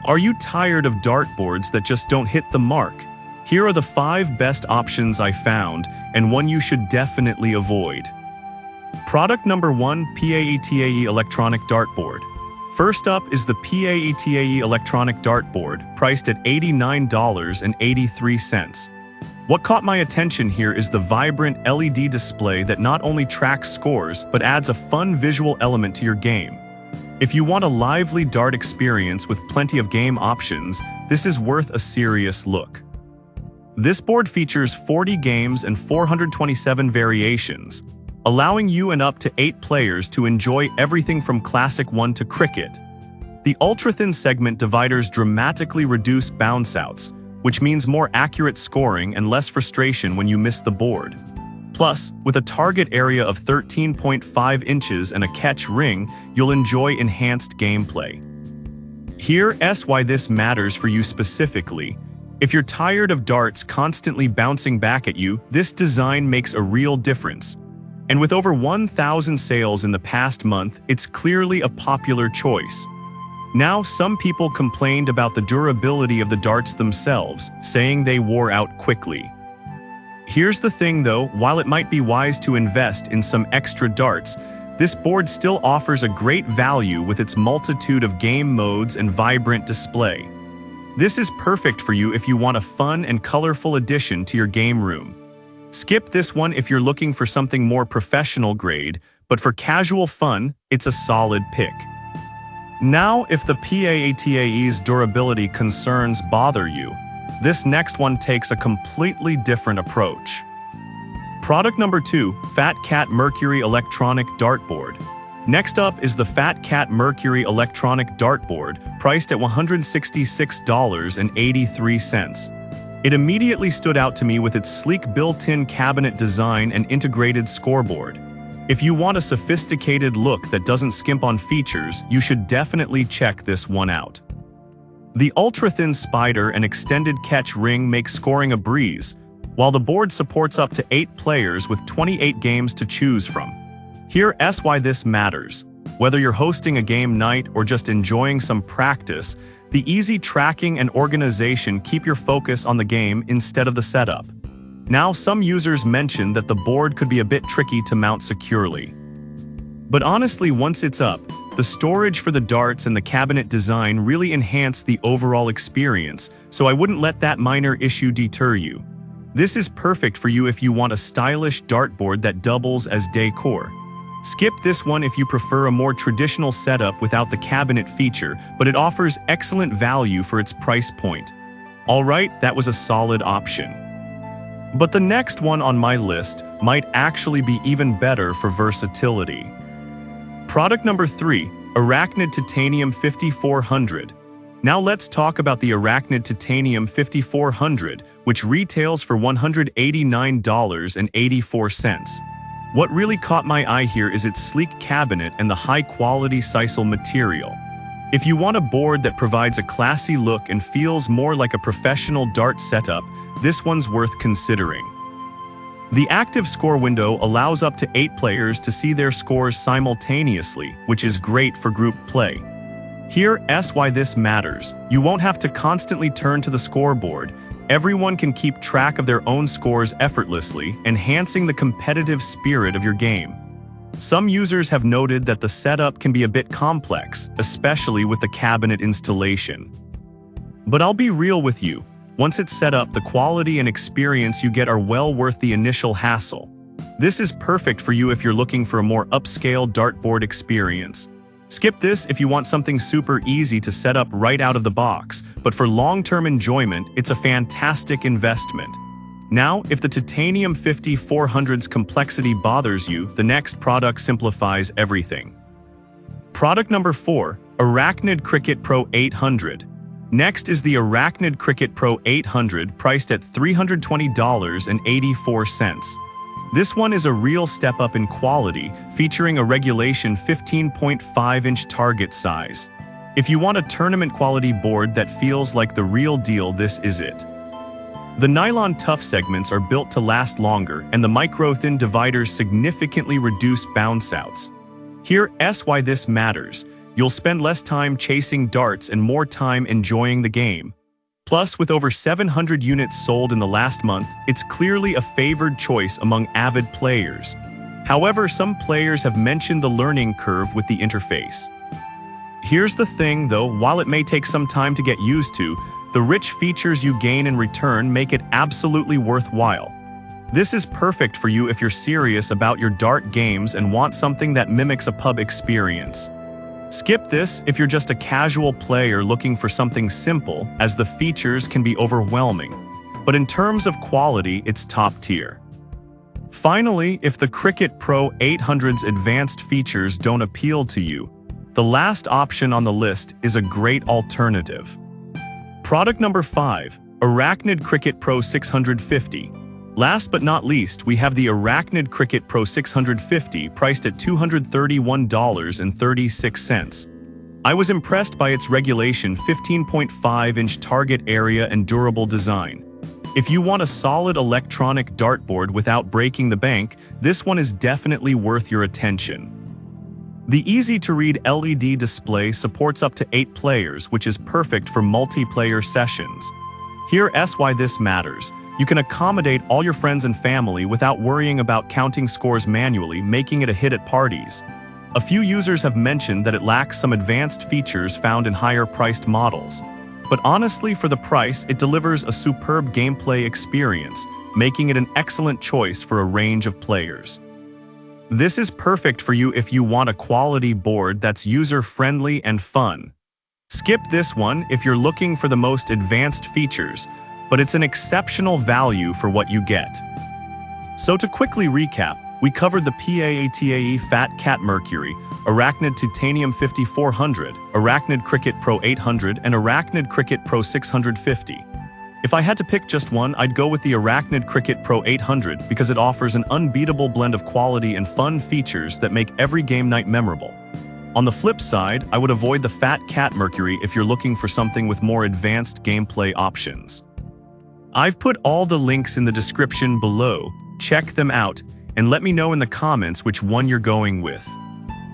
Are you tired of dartboards that just don't hit the mark? Here are the 5 best options I found, and one you should definitely avoid. Product number 1, PAETAE Electronic Dartboard. First up is the PAETAE Electronic Dartboard, priced at $89.83. What caught my attention here is the vibrant LED display that not only tracks scores, but adds a fun visual element to your game. If you want a lively dart experience with plenty of game options, this is worth a serious look. This board features 40 games and 427 variations, allowing you and up to 8 players to enjoy everything from Classic 1 to Cricket. The ultra-thin segment dividers dramatically reduce bounce outs, which means more accurate scoring and less frustration when you miss the board. Plus, with a target area of 13.5 inches and a catch ring, you'll enjoy enhanced gameplay. Here's why this matters for you specifically. If you're tired of darts constantly bouncing back at you, this design makes a real difference. And with over 1,000 sales in the past month, it's clearly a popular choice. Now, some people complained about the durability of the darts themselves, saying they wore out quickly. Here's the thing though, while it might be wise to invest in some extra darts, this board still offers a great value with its multitude of game modes and vibrant display. This is perfect for you if you want a fun and colorful addition to your game room. Skip this one if you're looking for something more professional grade, but for casual fun, it's a solid pick. Now, if the PAETAE's durability concerns bother you, this next one takes a completely different approach. Product number 2, Fat Cat Mercury Electronic Dartboard. Next up is the Fat Cat Mercury Electronic Dartboard, priced at $166.83. It immediately stood out to me with its sleek built-in cabinet design and integrated scoreboard. If you want a sophisticated look that doesn't skimp on features, you should definitely check this one out. The ultra-thin spider and extended catch ring make scoring a breeze, while the board supports up to 8 players with 28 games to choose from. Here's why this matters. Whether you're hosting a game night or just enjoying some practice, the easy tracking and organization keep your focus on the game instead of the setup. Now, some users mentioned that the board could be a bit tricky to mount securely. But honestly, once it's up, the storage for the darts and the cabinet design really enhance the overall experience, so I wouldn't let that minor issue deter you. This is perfect for you if you want a stylish dartboard that doubles as decor. Skip this one if you prefer a more traditional setup without the cabinet feature, but it offers excellent value for its price point. Alright, that was a solid option. But the next one on my list might actually be even better for versatility. Product number 3, Arachnid Titanium 5400. Now let's talk about the Arachnid Titanium 5400, which retails for $189.84. What really caught my eye here is its sleek cabinet and the high-quality sisal material. If you want a board that provides a classy look and feels more like a professional dart setup, this one's worth considering. The active score window allows up to 8 players to see their scores simultaneously, which is great for group play. Here's why this matters. You won't have to constantly turn to the scoreboard. Everyone can keep track of their own scores effortlessly, enhancing the competitive spirit of your game. Some users have noted that the setup can be a bit complex, especially with the cabinet installation. But I'll be real with you. Once it's set up, the quality and experience you get are well worth the initial hassle. This is perfect for you if you're looking for a more upscale dartboard experience. Skip this if you want something super easy to set up right out of the box, but for long-term enjoyment, it's a fantastic investment. Now, if the Titanium 5400's complexity bothers you, the next product simplifies everything. Product number 4, Arachnid Cricket Pro 800. Next is the Arachnid Cricket Pro 800, priced at $320.84. This one is a real step up in quality, featuring a regulation 15.5-inch target size. If you want a tournament-quality board that feels like the real deal, this is it. The nylon tough segments are built to last longer, and the micro-thin dividers significantly reduce bounce outs. Here's why this matters. You'll spend less time chasing darts and more time enjoying the game. Plus, with over 700 units sold in the last month, it's clearly a favored choice among avid players. However, some players have mentioned the learning curve with the interface. Here's the thing though, while it may take some time to get used to, the rich features you gain in return make it absolutely worthwhile. This is perfect for you if you're serious about your dart games and want something that mimics a pub experience. Skip this if you're just a casual player looking for something simple, as the features can be overwhelming. But in terms of quality, it's top tier. Finally, if the Cricut Pro 800's advanced features don't appeal to you, the last option on the list is a great alternative. Product number 5, Arachnid Cricut Pro 650. Last but not least, we have the Arachnid Cricut Pro 650 priced at $231.36. I was impressed by its regulation 15.5-inch target area and durable design. If you want a solid electronic dartboard without breaking the bank, this one is definitely worth your attention. The easy-to-read LED display supports up to 8 players, which is perfect for multiplayer sessions. Here's why this matters. You can accommodate all your friends and family without worrying about counting scores manually, making it a hit at parties. A few users have mentioned that it lacks some advanced features found in higher-priced models. But honestly, for the price, it delivers a superb gameplay experience, making it an excellent choice for a range of players. This is perfect for you if you want a quality board that's user-friendly and fun. Skip this one if you're looking for the most advanced features, but it's an exceptional value for what you get. So to quickly recap, we covered the PAATAE Fat Cat Mercury, Arachnid Titanium 5400, Arachnid Cricut Pro 800, and Arachnid Cricut Pro 650. If I had to pick just one, I'd go with the Arachnid Cricut Pro 800 because it offers an unbeatable blend of quality and fun features that make every game night memorable. On the flip side, I would avoid the Fat Cat Mercury if you're looking for something with more advanced gameplay options. I've put all the links in the description below. Check them out and let me know in the comments which one you're going with.